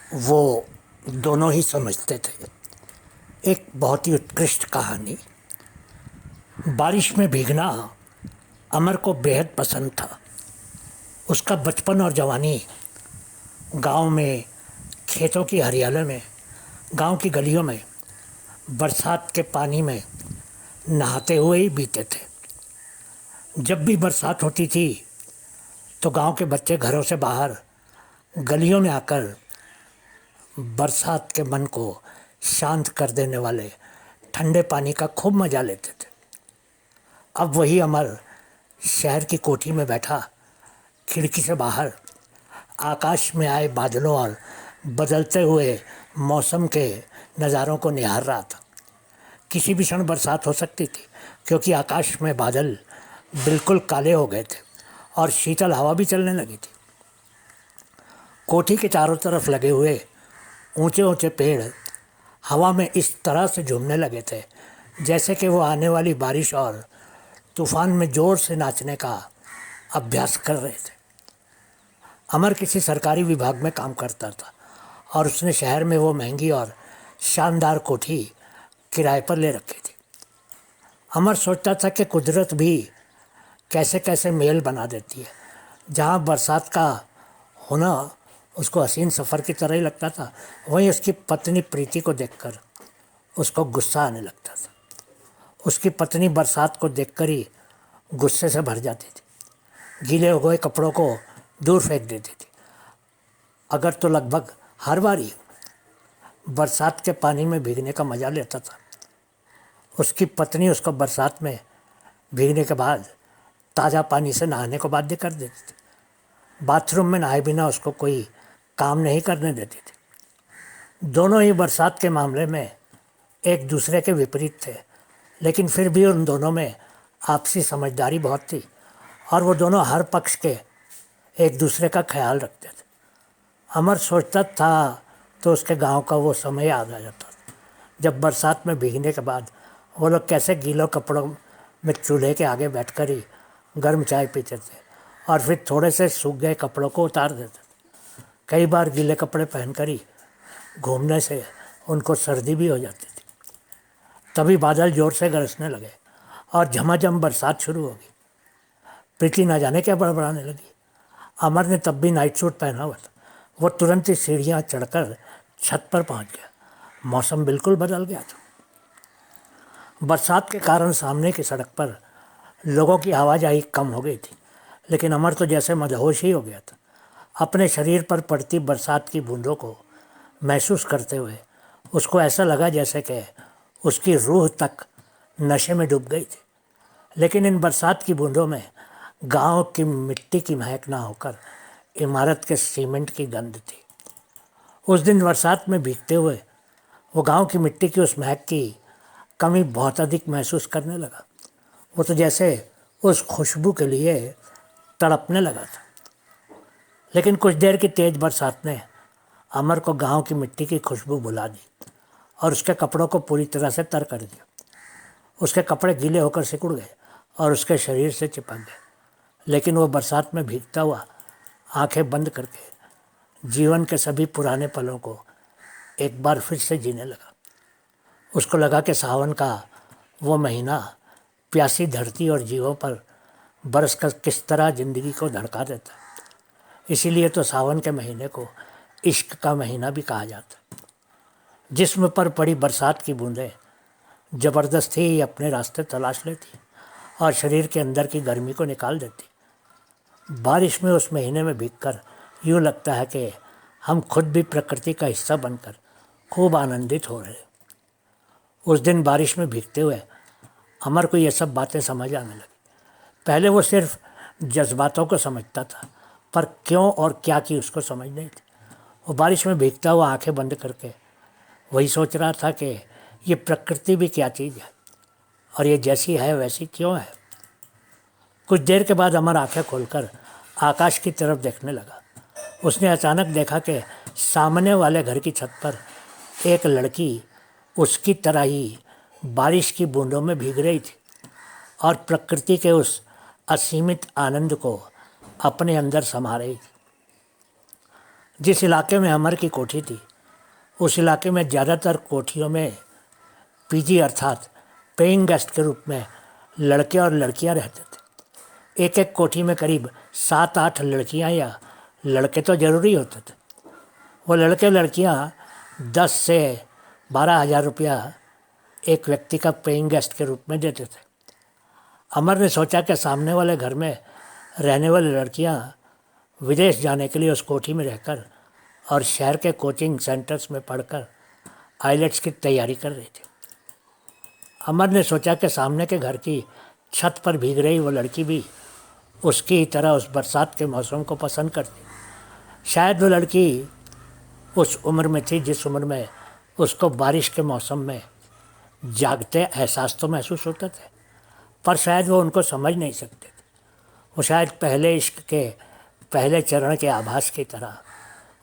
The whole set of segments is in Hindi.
वो दोनों ही समझते थे। एक बहुत ही उत्कृष्ट कहानी। बारिश में भीगना अमर को बेहद पसंद था। उसका बचपन और जवानी गांव में, खेतों की हरियाली में, गांव की गलियों में बरसात के पानी में नहाते हुए ही बीते थे। जब भी बरसात होती थी तो गांव के बच्चे घरों से बाहर गलियों में आकर बरसात के मन को शांत कर देने वाले ठंडे पानी का खूब मज़ा लेते थे। अब वही अमर शहर की कोठी में बैठा खिड़की से बाहर आकाश में आए बादलों और बदलते हुए मौसम के नज़ारों को निहार रहा था। किसी भी क्षण बरसात हो सकती थी, क्योंकि आकाश में बादल बिल्कुल काले हो गए थे और शीतल हवा भी चलने लगी थी। कोठी के चारों तरफ लगे हुए ऊंचे ऊंचे पेड़ हवा में इस तरह से झूमने लगे थे जैसे कि वो आने वाली बारिश और तूफान में ज़ोर से नाचने का अभ्यास कर रहे थे। अमर किसी सरकारी विभाग में काम करता था और उसने शहर में वो महंगी और शानदार कोठी किराए पर ले रखी थी। अमर सोचता था कि कुदरत भी कैसे कैसे मेल बना देती है। जहाँ बरसात का होना उसको हसीन सफ़र की तरह ही लगता था, वहीं उसकी पत्नी प्रीति को देखकर उसको गुस्सा आने लगता था। उसकी पत्नी बरसात को देखकर ही गुस्से से भर जाती थी, गीले हो गए कपड़ों को दूर फेंक देती थी। अगर तो लगभग हर बार ही बरसात के पानी में भीगने का मज़ा लेता था। उसकी पत्नी उसको बरसात में भीगने के बाद ताज़ा पानी से नहाने को बाध्य कर देती थी। बाथरूम में नहाए बिना उसको कोई काम नहीं करने देती थी। दोनों ही बरसात के मामले में एक दूसरे के विपरीत थे, लेकिन फिर भी उन दोनों में आपसी समझदारी बहुत थी और वो दोनों हर पक्ष के एक दूसरे का ख्याल रखते थे। अमर सोचता था तो उसके गांव का वो समय याद आ जाता था, जब बरसात में भीगने के बाद वो लोग कैसे गीलों कपड़ों में चूल्हे के आगे बैठकर ही गर्म चाय पीते थे और फिर थोड़े से सूख गए कपड़ों को उतार देते थे। कई बार गीले कपड़े पहनकर ही घूमने से उनको सर्दी भी हो जाती थी। तभी बादल ज़ोर से गरजने लगे और झमाझम बरसात शुरू हो गई। प्रीति न जाने क्या बड़बड़ाने लगी। अमर ने तब भी नाइट सूट पहना हुआ था। वो तुरंत ही सीढ़ियाँ चढ़कर छत पर पहुंच गया। मौसम बिल्कुल बदल गया था। बरसात के कारण सामने की सड़क पर लोगों की आवाजाही कम हो गई थी, लेकिन अमर तो जैसे मदहोश ही हो गया था। अपने शरीर पर पड़ती बरसात की बूंदों को महसूस करते हुए उसको ऐसा लगा जैसे कि उसकी रूह तक नशे में डूब गई थी। लेकिन इन बरसात की बूंदों में गांव की मिट्टी की महक ना होकर इमारत के सीमेंट की गंध थी। उस दिन बरसात में भीगते हुए वो गांव की मिट्टी की उस महक की कमी बहुत अधिक महसूस करने लगा। वो तो जैसे उस खुशबू के लिए तड़पने लगा था। लेकिन कुछ देर की तेज बरसात ने अमर को गांव की मिट्टी की खुशबू भुला दी और उसके कपड़ों को पूरी तरह से तर कर दिया। उसके कपड़े गीले होकर सिकुड़ गए और उसके शरीर से चिपक गए। लेकिन वो बरसात में भीगता हुआ आंखें बंद करके जीवन के सभी पुराने पलों को एक बार फिर से जीने लगा। उसको लगा कि सावन का वो महीना प्यासी धरती और जीवों पर बरस कर किस तरह ज़िंदगी को धड़का देता है। इसीलिए तो सावन के महीने को इश्क का महीना भी कहा जाता है। जिस्म पर पड़ी बरसात की बूंदें ज़बरदस्ती ही अपने रास्ते तलाश लेती और शरीर के अंदर की गर्मी को निकाल देती। बारिश में उस महीने में भीगकर यूँ लगता है कि हम खुद भी प्रकृति का हिस्सा बनकर खूब आनंदित हो रहे। उस दिन बारिश में भीगते हुए अमर को ये सब बातें समझ आने लगी। पहले वो सिर्फ जज्बातों को समझता था, पर क्यों और क्या की उसको समझ नहीं थी। वो बारिश में भीगता हुआ आंखें बंद करके वही सोच रहा था कि ये प्रकृति भी क्या चीज़ है और ये जैसी है वैसी क्यों है। कुछ देर के बाद अमर आंखें खोलकर आकाश की तरफ देखने लगा। उसने अचानक देखा कि सामने वाले घर की छत पर एक लड़की उसकी तरह ही बारिश की बूंदों में भीग रही थी और प्रकृति के उस असीमित आनंद को अपने अंदर समा रही थी। जिस इलाके में अमर की कोठी थी, उस इलाके में ज़्यादातर कोठियों में पीजी अर्थात पेइंग गेस्ट के रूप में लड़के और लड़कियां रहते थे। एक एक कोठी में करीब 7-8 लड़कियां या लड़के तो ज़रूरी होते थे। वो लड़के लड़कियां 10 से 12 हज़ार रुपया एक व्यक्ति का पेइंग गेस्ट के रूप में देते थे। अमर ने सोचा कि सामने वाले घर में रहने वाली लड़कियां विदेश जाने के लिए उस कोठी में रहकर और शहर के कोचिंग सेंटर्स में पढ़कर आइलेट्स की तैयारी कर रही थी। अमर ने सोचा कि सामने के घर की छत पर भीग रही वो लड़की भी उसकी तरह उस बरसात के मौसम को पसंद करती। शायद वो लड़की उस उम्र में थी जिस उम्र में उसको बारिश के मौसम में जागते एहसास तो महसूस होते थे, पर शायद वो उनको समझ नहीं सकते थे। वो शायद पहले इश्क के पहले चरण के आभास की तरह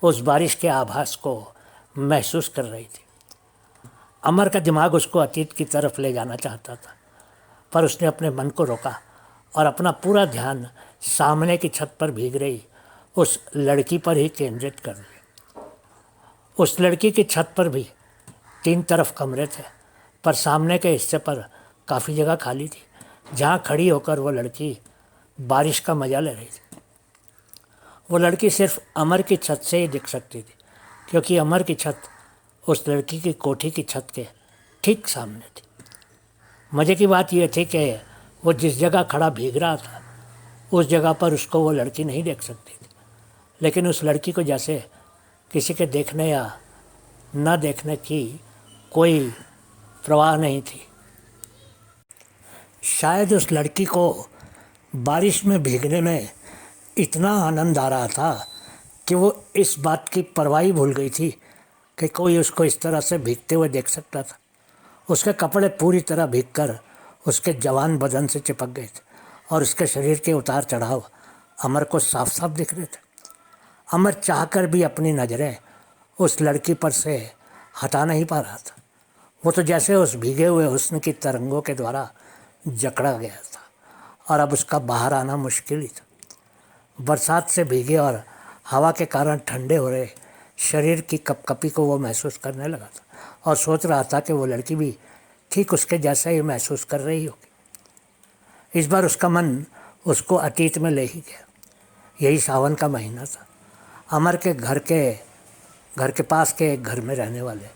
उस बारिश के आभास को महसूस कर रही थी। अमर का दिमाग उसको अतीत की तरफ ले जाना चाहता था, पर उसने अपने मन को रोका और अपना पूरा ध्यान सामने की छत पर भीग रही उस लड़की पर ही केंद्रित कर दिया। उस लड़की की छत पर भी 3 तरफ कमरे थे, पर सामने के हिस्से पर काफ़ी जगह खाली थी, जहाँ खड़ी होकर वो लड़की बारिश का मज़ा ले रही थी। वो लड़की सिर्फ अमर की छत से ही दिख सकती थी, क्योंकि अमर की छत उस लड़की की कोठी की छत के ठीक सामने थी। मज़े की बात यह थी कि वो जिस जगह खड़ा भीग रहा था, उस जगह पर उसको वो लड़की नहीं देख सकती थी, लेकिन उस लड़की को जैसे किसी के देखने या न देखने की कोई परवाह नहीं थी। शायद उस लड़की को बारिश में भीगने में इतना आनंद आ रहा था कि वो इस बात की परवाह ही भूल गई थी कि कोई उसको इस तरह से भीगते हुए देख सकता था। उसके कपड़े पूरी तरह भीगकर उसके जवान बदन से चिपक गए थे और उसके शरीर के उतार चढ़ाव अमर को साफ साफ दिख रहे थे। अमर चाहकर भी अपनी नज़रें उस लड़की पर से हटा नहीं पा रहा था। वो तो जैसे उस भीगे हुए हुस्न की तरंगों के द्वारा जकड़ा गया था और अब उसका बाहर आना मुश्किल ही था। बरसात से भीगे और हवा के कारण ठंडे हो रहे शरीर की कपकपी को वो महसूस करने लगा था और सोच रहा था कि वो लड़की भी ठीक उसके जैसा ही महसूस कर रही होगी। इस बार उसका मन उसको अतीत में ले ही गया। यही सावन का महीना था। अमर के घर के पास के एक घर में रहने वाले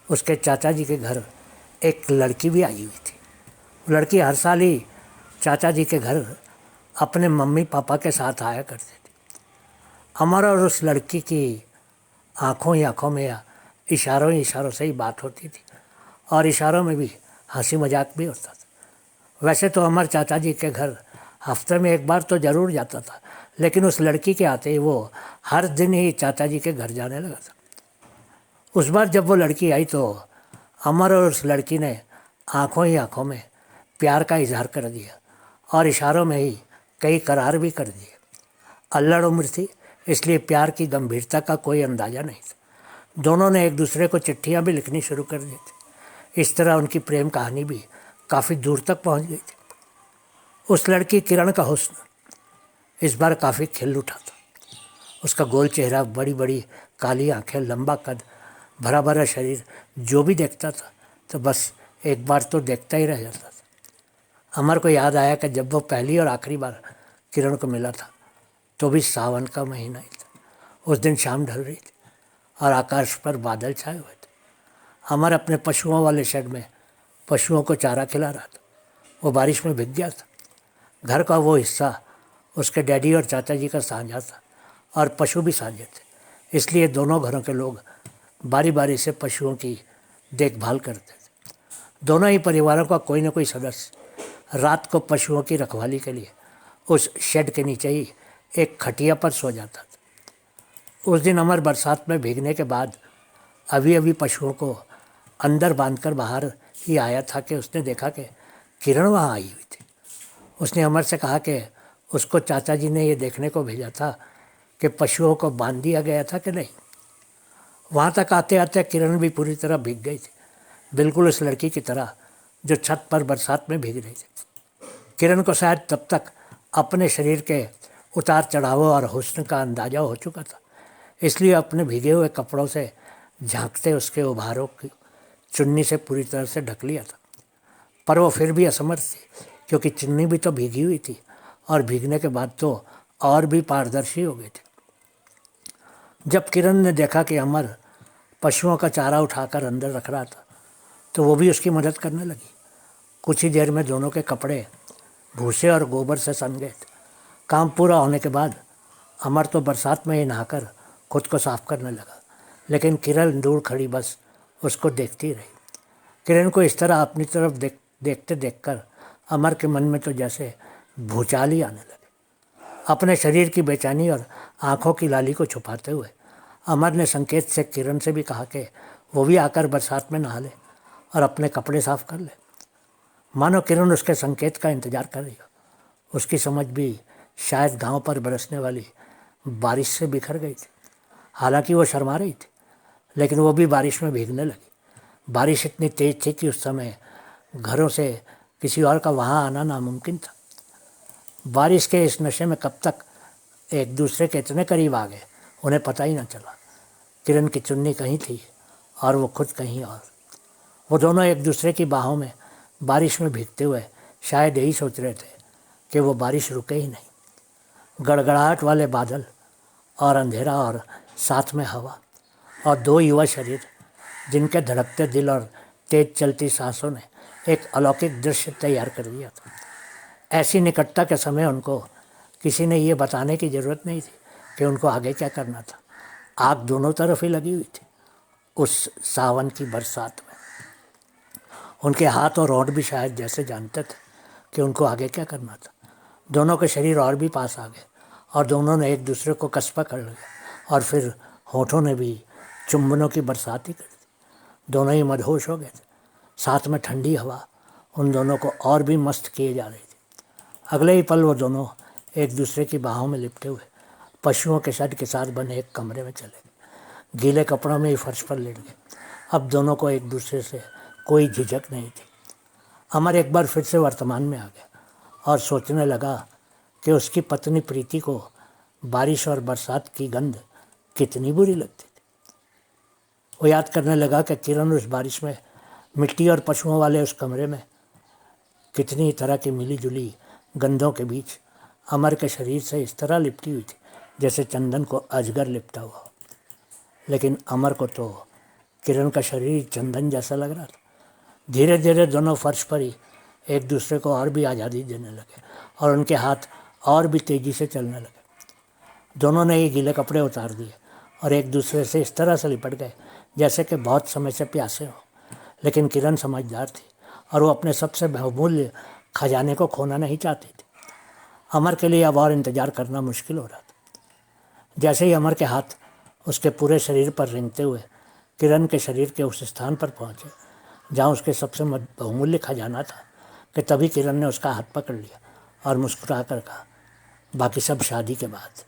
उसके चाचा जी के घर एक लड़की भी आई हुई थी। वो लड़की हर साल ही चाचा जी के घर अपने मम्मी पापा के साथ आया करती थी। अमर और उस लड़की की आँखों ही आँखों में या इशारों ही इशारों से ही बात होती थी और इशारों में भी हंसी मजाक भी होता था। वैसे तो अमर चाचा जी के घर हफ्ते में एक बार तो ज़रूर जाता था, लेकिन उस लड़की के आते ही वो हर दिन ही चाचा जी के घर जाने लगा था। उस बार जब वो लड़की आई तो अमर और उस लड़की ने आँखों ही आँखों में प्यार का इजहार कर दिया और इशारों में ही कई करार भी कर दिए। अल्लड़ उम्र थी, इसलिए प्यार की गंभीरता का कोई अंदाज़ा नहीं था। दोनों ने एक दूसरे को चिट्ठियाँ भी लिखनी शुरू कर दी थी। इस तरह उनकी प्रेम कहानी भी काफ़ी दूर तक पहुँच गई थी। उस लड़की किरण का हुस्न इस बार काफ़ी खिल उठा था। उसका गोल चेहरा, बड़ी बड़ी काली आंखें, लंबा कद, भरा भरा शरीर, जो भी देखता था तो बस एक बार तो देखता ही रह जाता था। अमर को याद आया कि जब वो पहली और आखिरी बार किरण को मिला था तो भी सावन का महीना ही था। उस दिन शाम ढल रही थी और आकाश पर बादल छाए हुए थे। अमर अपने पशुओं वाले शेड में पशुओं को चारा खिला रहा था। वो बारिश में भीग गया था। घर का वो हिस्सा उसके डैडी और चाचा जी का साझा था और पशु भी साझे थे, इसलिए दोनों घरों के लोग बारी बारी से पशुओं की देखभाल करते थे। दोनों ही परिवारों का कोई न कोई सदस्य रात को पशुओं की रखवाली के लिए उस शेड के नीचे ही एक खटिया पर सो जाता था। उस दिन अमर बरसात में भीगने के बाद अभी अभी पशुओं को अंदर बांधकर बाहर ही आया था कि उसने देखा कि किरण वहाँ आई हुई थी। उसने अमर से कहा कि उसको चाचा जी ने ये देखने को भेजा था कि पशुओं को बांध दिया गया था कि नहीं। वहाँ तक आते आते किरण भी पूरी तरह भीग गई थी, बिल्कुल उस लड़की की तरह जो छत पर बरसात में भीग रही थी। किरण को शायद तब तक अपने शरीर के उतार चढ़ावों और हुस्न का अंदाज़ा हो चुका था, इसलिए अपने भीगे हुए कपड़ों से झांकते उसके उभारों की चुन्नी से पूरी तरह से ढक लिया था, पर वो फिर भी असमर्थ थी, क्योंकि चुन्नी भी तो भीगी हुई थी और भीगने के बाद तो और भी पारदर्शी हो गई थी। जब किरण ने देखा कि अमर पशुओं का चारा उठाकर अंदर रख रहा था, तो वो भी उसकी मदद करने लगी। कुछ ही देर में दोनों के कपड़े भूसे और गोबर से सन गए थे। काम पूरा होने के बाद अमर तो बरसात में ही नहाकर खुद को साफ करने लगा, लेकिन किरण दूर खड़ी बस उसको देखती रही। किरण को इस तरह अपनी तरफ देखते देखकर अमर के मन में तो जैसे भूचाल ही आने लगे। अपने शरीर की बेचैनी और आंखों की लाली को छुपाते हुए अमर ने संकेत से किरण से भी कहा कि वो भी आकर बरसात में नहा ले और अपने कपड़े साफ कर ले। मानो किरण उसके संकेत का इंतजार कर रही हो। उसकी समझ भी शायद गांव पर बरसने वाली बारिश से बिखर गई थी। हालांकि वो शर्मा रही थी, लेकिन वो भी बारिश में भीगने लगी। बारिश इतनी तेज थी कि उस समय घरों से किसी और का वहाँ आना नामुमकिन था। बारिश के इस नशे में कब तक एक दूसरे के इतने करीब आ गए उन्हें पता ही न चला। किरण की चुन्नी कहीं थी और वो खुद कहीं और। वो दोनों एक दूसरे की बाहों में बारिश में भीगते हुए शायद यही सोच रहे थे कि वो बारिश रुके ही नहीं। गड़गड़ाहट वाले बादल और अंधेरा और साथ में हवा और दो युवा शरीर जिनके धड़कते दिल और तेज चलती सांसों ने एक अलौकिक दृश्य तैयार कर दिया था। ऐसी निकटता के समय उनको किसी ने ये बताने की ज़रूरत नहीं थी कि उनको आगे क्या करना था। आग दोनों तरफ ही लगी हुई थी। उस सावन की बरसात में उनके हाथ और होंठ भी शायद जैसे जानते थे कि उनको आगे क्या करना था। दोनों के शरीर और भी पास आ गए और दोनों ने एक दूसरे को कस पकड़ लिया और फिर होठों ने भी चुंबनों की बरसात ही कर दी। दोनों ही मदहोश हो गए थे। साथ में ठंडी हवा उन दोनों को और भी मस्त किए जा रही थी। अगले ही पल वो दोनों एक दूसरे की बाहों में लिपटे हुए पशुओं के शेड के साथ बने एक कमरे में चले गए। गीले कपड़ों में ही फर्श पर लेट गए। अब दोनों को एक दूसरे से कोई झिझक नहीं थी। अमर एक बार फिर से वर्तमान में आ गया और सोचने लगा कि उसकी पत्नी प्रीति को बारिश और बरसात की गंध कितनी बुरी लगती थी। वो याद करने लगा कि किरण उस बारिश में मिट्टी और पशुओं वाले उस कमरे में कितनी तरह की मिली जुली गंधों के बीच अमर के शरीर से इस तरह लिपटी हुई थी जैसे चंदन को अजगर लिपटा हुआ। लेकिन अमर को तो किरण का शरीर चंदन जैसा लग रहा था। धीरे धीरे दोनों फर्श पर ही एक दूसरे को और भी आज़ादी देने लगे और उनके हाथ और भी तेज़ी से चलने लगे। दोनों ने ये गीले कपड़े उतार दिए और एक दूसरे से इस तरह से लिपट गए जैसे कि बहुत समय से प्यासे हो। लेकिन किरण समझदार थी और वो अपने सबसे बहुमूल्य खजाने को खोना नहीं चाहती थी। अमर के लिए अब और इंतज़ार करना मुश्किल हो रहा था। जैसे ही अमर के हाथ उसके पूरे शरीर पर रेंगते हुए किरण के शरीर के उस स्थान पर पहुँचे जहाँ उसके सबसे बहुमूल्य खजाना था, कि तभी किरण ने उसका हाथ पकड़ लिया और मुस्कुरा कर कहा, बाकी सब शादी के बाद।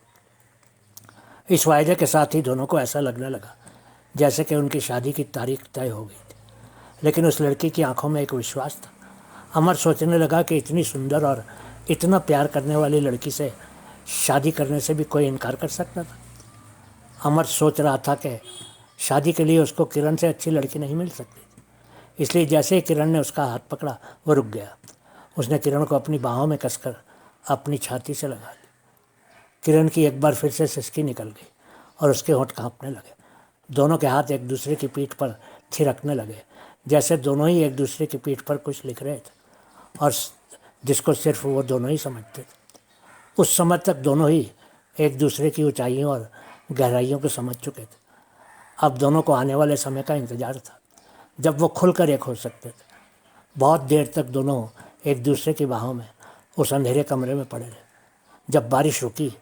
इस वायदे के साथ ही दोनों को ऐसा लगने लगा जैसे कि उनकी शादी की तारीख तय हो गई थी। लेकिन उस लड़की की आंखों में एक विश्वास था। अमर सोचने लगा कि इतनी सुंदर और इतना प्यार करने वाली लड़की से शादी करने से भी कोई इनकार कर सकता था। अमर सोच रहा था कि शादी के लिए उसको किरण से अच्छी लड़की नहीं मिल सकती थी। इसलिए जैसे ही किरण ने उसका हाथ पकड़ा वो रुक गया। उसने किरण को अपनी बाहों में कसकर अपनी छाती से लगा ली। किरण की एक बार फिर से सिसकी निकल गई और उसके होंठ कांपने लगे। दोनों के हाथ एक दूसरे की पीठ पर थिरकने लगे जैसे दोनों ही एक दूसरे की पीठ पर कुछ लिख रहे थे और जिसको सिर्फ वो दोनों ही समझते थे। उस समय तक दोनों ही एक दूसरे की ऊंचाइयों और गहराइयों को समझ चुके थे। अब दोनों को आने वाले समय का इंतजार था जब वो खुलकर एक हो सकते थे। बहुत देर तक दोनों एक दूसरे की बाहों में उस अंधेरे कमरे में पड़े रहे। जब बारिश रुकी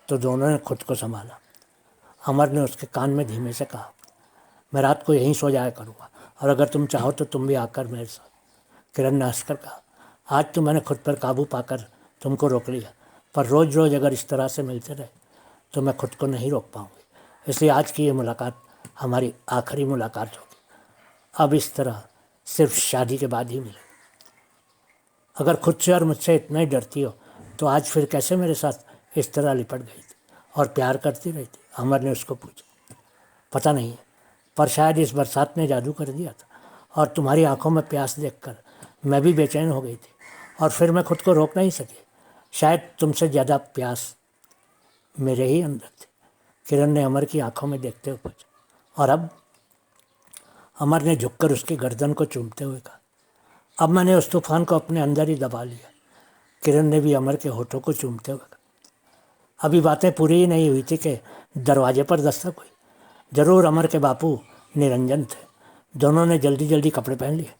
तो दोनों ने खुद को संभाला। अमर ने उसके कान में धीमे से कहा, मैं रात को यहीं सो जाया करूँगा और अगर तुम चाहो तो तुम भी आकर मेरे साथ। किरण ने हंसकर कहा, आज तो मैंने खुद पर काबू पाकर तुमको रोक लिया, पर रोज़ रोज़ अगर इस तरह से मिलते रहे तो मैं खुद को नहीं रोक पाऊँगी। इसलिए आज की ये मुलाकात हमारी आखिरी मुलाकात होगी। अब इस तरह सिर्फ शादी के बाद ही मिले। अगर खुद से और मुझसे इतना ही डरती हो तो आज फिर कैसे मेरे साथ इस तरह लिपट गई थी और प्यार करती रही थी? अमर ने उसको पूछा। पता नहीं, पर शायद इस बरसात ने जादू कर दिया था, और तुम्हारी आंखों में प्यास देखकर मैं भी बेचैन हो गई थी, और फिर मैं खुद को रोक नहीं सकी। शायद तुमसे ज़्यादा प्यास मेरे ही अंदर थी। किरण ने अमर की आंखों में देखते हुए पूछा। और अब? अमर ने झुककर उसकी गर्दन को चूमते हुए कहा। अब मैंने उस तूफान को अपने अंदर ही दबा लिया। किरण ने भी अमर के होठों को चूमते हुए कहा। अभी बातें पूरी ही नहीं हुई थी कि दरवाजे पर दस्तक हुई। जरूर अमर के बापू निरंजन थे। दोनों ने जल्दी जल्दी कपड़े पहन लिए।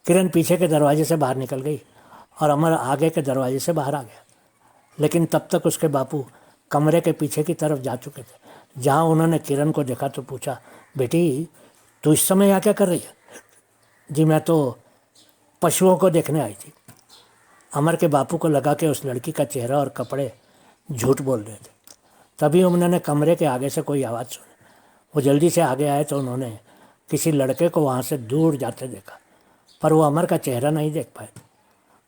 किरण पीछे के दरवाजे से बाहर निकल गई और अमर आगे के दरवाजे से बाहर आ गया। लेकिन तब तक उसके बापू कमरे के पीछे की तरफ जा चुके थे। जहाँ उन्होंने किरण को देखा तो पूछा, बेटी तू इस समय यहाँ क्या कर रही है? जी मैं तो पशुओं को देखने आई थी। अमर के बापू को लगा कि उस लड़की का चेहरा और कपड़े झूठ बोल रहे थे। तभी उन्होंने कमरे के आगे से कोई आवाज़ सुनी। वो जल्दी से आगे आए तो उन्होंने किसी लड़के को वहाँ से दूर जाते देखा, पर वो अमर का चेहरा नहीं देख पाए।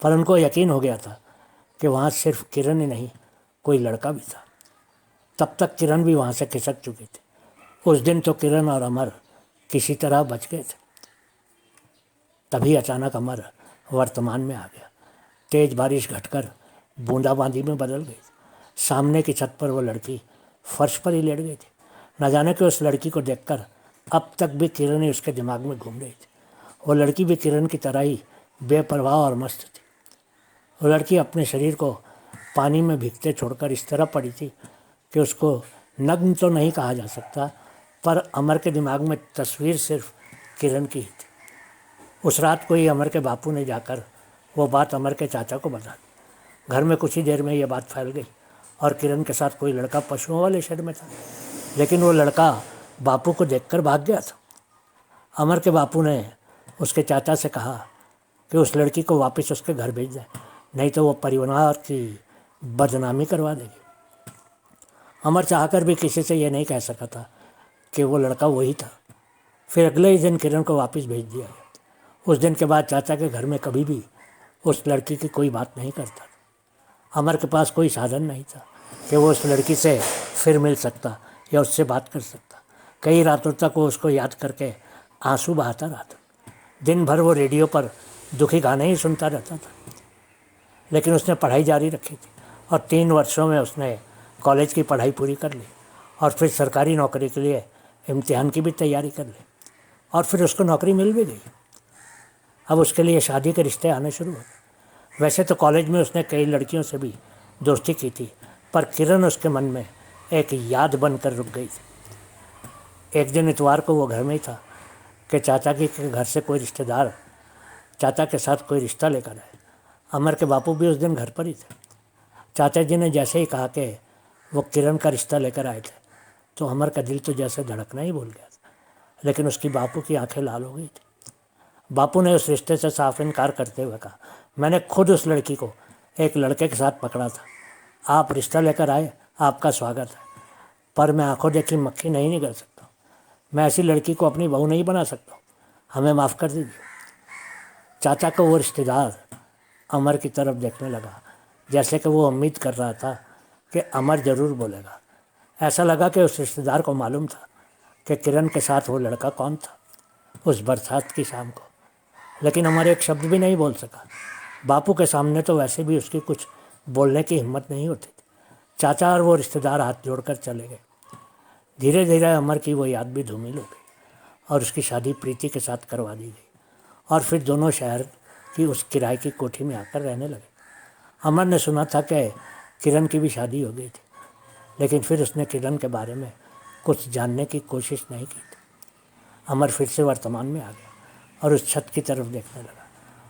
पर उनको यकीन हो गया था कि वहाँ सिर्फ किरण ही नहीं, कोई लड़का भी था। तब तक किरण भी वहाँ से खिसक चुकी थी। उस दिन तो किरण और अमर किसी तरह बच गए थे। तभी अचानक अमर वर्तमान में आ गया। तेज बारिश घटकर बूंदाबांदी में बदल गई। सामने की छत पर वो लड़की फर्श पर ही लेट गई थी। न जाने कि उस लड़की को देखकर अब तक भी किरण ही उसके दिमाग में घूम रही थी। वो लड़की भी किरण की तरह ही बेपरवाह और मस्त थी। वो लड़की अपने शरीर को पानी में भीगते छोड़कर इस तरह पड़ी थी कि उसको नग्न तो नहीं कहा जा सकता, पर अमर के दिमाग में तस्वीर सिर्फ किरण की ही थी। उस रात को ही अमर के बापू ने जाकर वो बात अमर के चाचा को बता दी। घर में कुछ ही देर में ये बात फैल गई और किरण के साथ कोई लड़का पशुओं वाले शेड में था। लेकिन वो लड़का बापू को देखकर भाग गया था। अमर के बापू ने उसके चाचा से कहा कि उस लड़की को वापस उसके घर भेज दें, नहीं तो वो परिवार की बदनामी करवा देगी। अमर चाहकर भी किसी से ये नहीं कह सका था कि वो लड़का वही था। फिर अगले ही दिन किरण को वापस भेज दिया गया। उस दिन के बाद चाचा के घर में कभी भी उस लड़की की कोई बात नहीं करता। अमर के पास कोई साधन नहीं था कि वो उस लड़की से फिर मिल सकता या उससे बात कर सकता। कई रातों तक वो उसको याद करके आंसू बहाता रहा था। दिन भर वो रेडियो पर दुखी गाने ही सुनता रहता था। लेकिन उसने पढ़ाई जारी रखी थी और 3 वर्षों में उसने कॉलेज की पढ़ाई पूरी कर ली और फिर सरकारी नौकरी के लिए इम्तिहान की भी तैयारी कर ली और फिर उसको नौकरी मिल भी गई। अब उसके लिए शादी के रिश्ते आने शुरू हो गए। वैसे तो कॉलेज में उसने कई लड़कियों से भी दोस्ती की थी, पर किरण उसके मन में एक याद बनकर रुक गई थी। एक दिन इतवार को वो घर में ही था कि चाचा के घर से कोई रिश्तेदार चाचा के साथ कोई रिश्ता लेकर आए। अमर के बापू भी उस दिन घर पर ही थे। चाचा जी ने जैसे ही कहा कि वो किरण का रिश्ता लेकर आए थे, तो अमर का दिल तो जैसे धड़कना ही भूल गया था। लेकिन उसकी बापू की आंखें लाल हो गई थी। बापू ने उस रिश्ते से साफ इनकार करते हुए कहा, मैंने खुद उस लड़की को एक लड़के के साथ पकड़ा था। आप रिश्ता लेकर आए, आपका स्वागत है, पर मैं आंखों देखी मक्खी नहीं निगल सकता। मैं ऐसी लड़की को अपनी बहू नहीं बना सकता। हमें माफ़ कर दीजिए। चाचा को वो रिश्तेदार अमर की तरफ देखने लगा, जैसे कि वो उम्मीद कर रहा था कि अमर ज़रूर बोलेगा। ऐसा लगा कि उस रिश्तेदार को मालूम था कि किरण के साथ वो लड़का कौन था उस बरसात की शाम को। लेकिन अमर एक शब्द भी नहीं बोल सका। बापू के सामने तो वैसे भी उसकी कुछ बोलने की हिम्मत नहीं होती थी। चाचा और वो रिश्तेदार हाथ जोड़कर चले गए। धीरे धीरे अमर की वो याद भी धूमिल हो गई और उसकी शादी प्रीति के साथ करवा दी गई और फिर दोनों शहर की उस किराए की कोठी में आकर रहने लगे। अमर ने सुना था कि किरण की भी शादी हो गई थी, लेकिन फिर उसने किरण के बारे में कुछ जानने की कोशिश नहीं की थी। अमर फिर से वर्तमान में आ गया और उस छत की तरफ देखने लगा।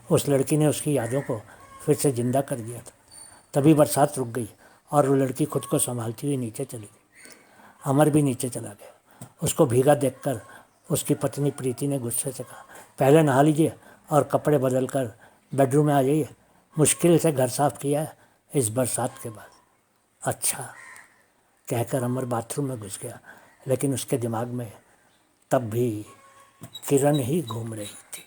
उस लड़की ने उसकी यादों को फिर से जिंदा कर दिया था। तभी बरसात रुक गई और वो लड़की खुद को संभालती हुई नीचे चली गई। अमर भी नीचे चला गया। उसको भीगा देखकर उसकी पत्नी प्रीति ने गुस्से से कहा, पहले नहा लीजिए और कपड़े बदल कर बेडरूम में आ जाइए। मुश्किल से घर साफ किया है इस बरसात के बाद। अच्छा, कहकर अमर बाथरूम में घुस गया, लेकिन उसके दिमाग में तब भी किरण ही घूम रही थी।